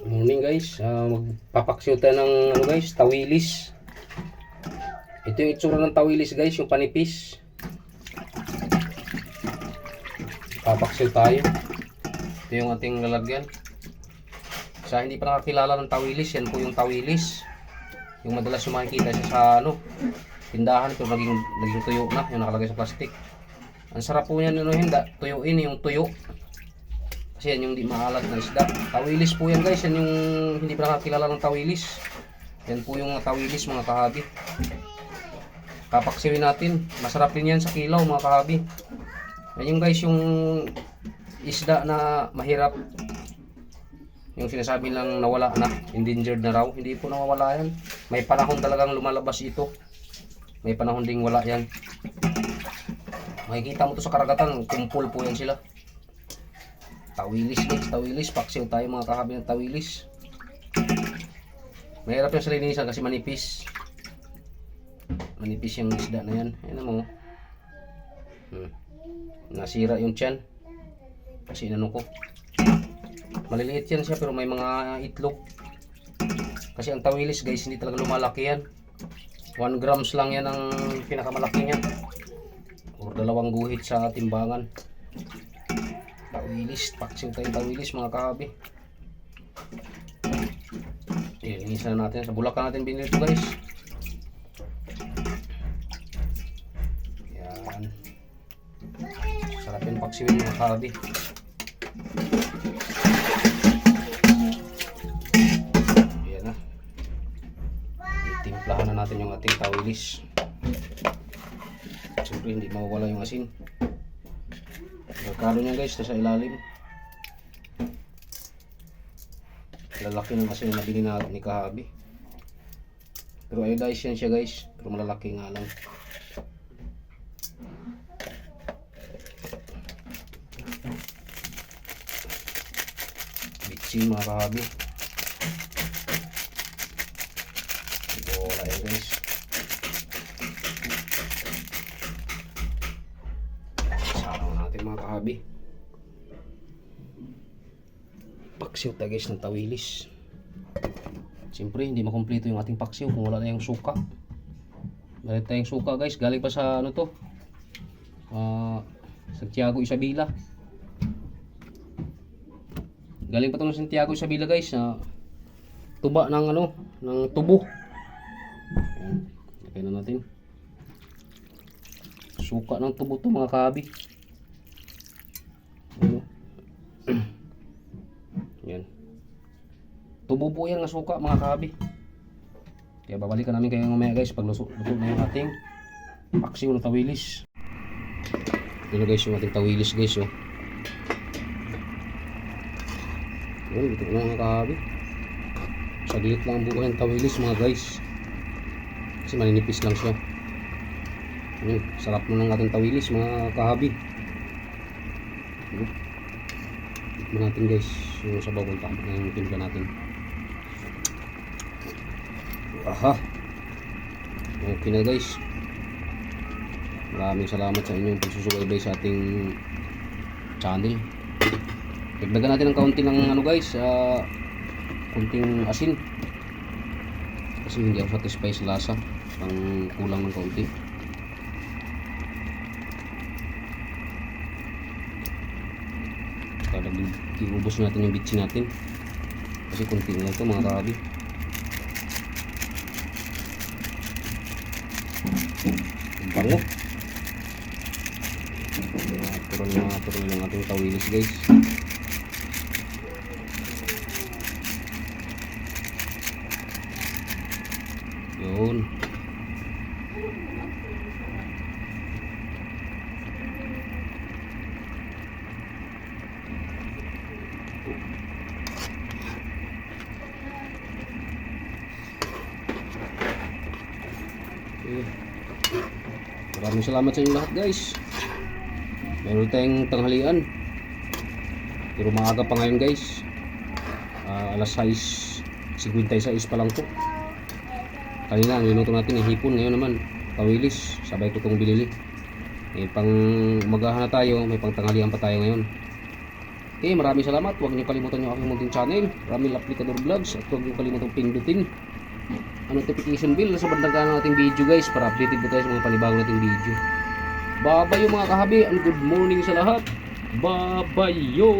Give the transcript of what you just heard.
Morning guys, magpapaksiw tayo ng guys, tawilis. Ito yung itsura ng tawilis guys, yung panipis. Papaksiw tayo. Ito yung ating lalagyan. Sa hindi pa nakakilala ng tawilis, yan po yung tawilis. Yung madalas yung makikita siya sa tindahan, pero naging tuyo na, yung nakalagay sa plastic. Ang sarap po yan, tuyuin yung tuyo. Kasi yan yung di maalat na isda. Tawilis po yan guys, yan yung hindi pa nakakilala ng tawilis. Yan po yung tawilis mga kahabi. Papaksiwin natin, masarap din yan sa kilaw mga kahabi. Yan yung guys yung isda na mahirap. Yung sinasabi lang nawala na, endangered na raw. Hindi po nawawala yan. May panahon talagang lumalabas ito. May panahon ding wala yan. Makikita mo to sa karagatan, kumpul po yan sila. Tawilis guys, tawilis. Paksiw tayo mga kahabi ng tawilis. Mahirap yung salinisan kasi manipis. Manipis yung isda na yan. Ayan mo. Nasira yung tiyan. Kasi inano ko. Maliliit yan siya pero may mga itlog. Kasi ang tawilis guys hindi talaga lumalaki yan. 1 grams lang yan ang pinakamalaki niya. O 2 guhit sa timbangan. Tawilis, paksiw tayong tawilis mga kahabi. Ilinisan natin. Sa Bulacan natin binili ito guys. Yan. Sarap yung paksiwin mga kahabi. Yan na. Itimplahan na natin yung ating tawilis. Siyempre hindi mawawala yung asin. Magkano niya guys, nasa ilalim. Lalaki ng asin na nabili na ni kahabi. Pero iodized yan siya guys. Pero malalaki nga lang. Bitsin mga kahabi. Ito wala yan guys. Mga kahabi, paksiw tayo guys ng tawilis. Siyempre hindi makumpleto yung ating paksiw kung wala na yung suka. Meron tayong suka guys, galing pa sa ano to, Santiago Isabela. Galing pa to ng Santiago Isabela guys, tuba ng ano, ng tubo. Ayan, lagyan na natin suka ng tubo to mga kahabi. Yan. Tubo po yan ng suka mga kahabi. Kaya babalikan namin kayo mamaya guys pag luto na yung ating paksiw ng tawilis. Ito na guys yung ating tawilis guys. Yan, ito na mga kahabi. Saglit lang ang buo ng tawilis mga guys. Kasi maninipis lang siya. Yan, sarap na ng ating tawilis mga kahabi. Tikman natin guys yung sabaw kung tama na yung timpla natin. Aha, okay na guys. Maraming salamat sa inyong pagsusubaybay sa ating channel. Dagdagan natin ng kaunti ng ano guys, kunting asin kasi hindi ako satisfied sa lasa, ang kulang ng kaunti. Para iubos natin yung bitsin natin kasi kunti lang ito mga kahabi. Ang bango. Natural lang ating tawilis guys. Yun. Maraming salamat sa inyo lahat guys. Meron tayong tanghalian pero maaga pa ngayon guys. Alas 6:56 pa lang to. Kanina niluto natin yung hipon, ngayon naman tawilis, sabay ko itong binili. May pang umagahan na tayo, may pang tanghalian pa tayo ngayon. Okay, maraming salamat. Huwag niyo kalimutan yung aking munting channel, Ramil Aplicador Vlogs, at huwag niyo kalimutan pindutin ang notification bell sa bandang kanan ng ating video guys para updated po tayo sa mga panibagong nating video. Bye bye yung mga kahabi and good morning sa lahat. Bye bye yo!